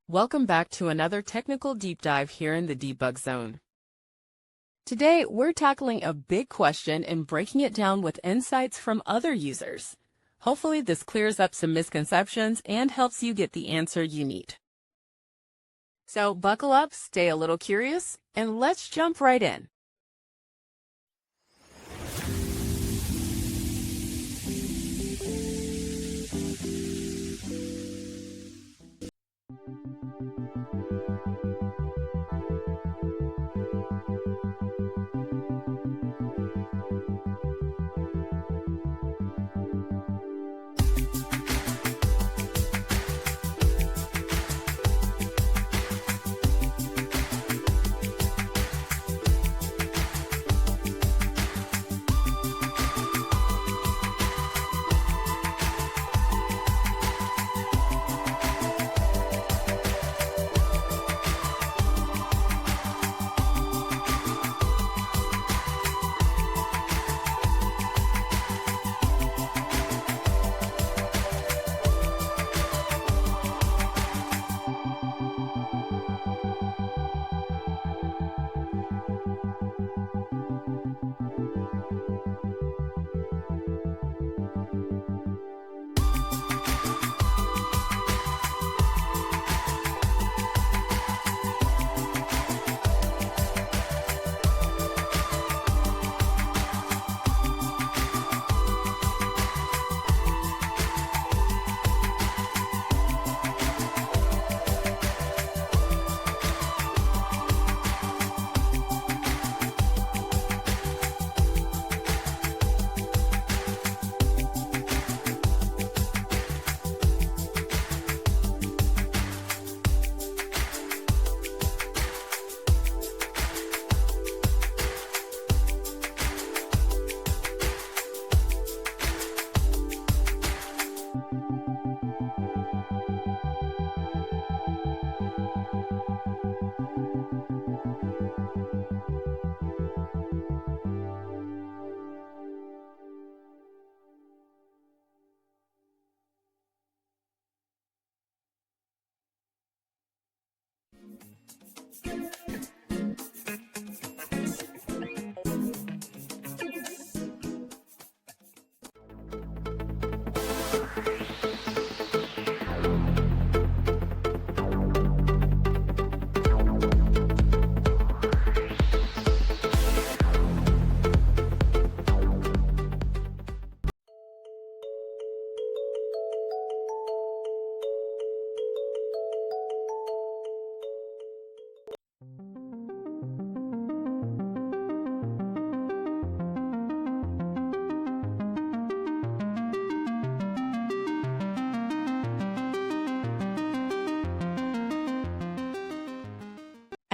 Welcome back to another technical deep dive here in the debug zone. Today, we're tackling a big question and breaking it down with insights from other users. Hopefully, this clears up some misconceptions and helps you get the answer you need. So buckle up, stay a little curious, and let's jump right in.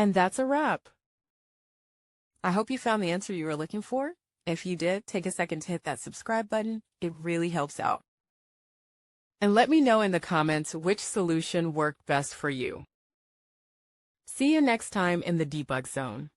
And that's a wrap. I hope you found the answer you were looking for. If you did, take a second to hit that subscribe button. It really helps out. And let me know in the comments which solution worked best for you. See you next time in the debug zone.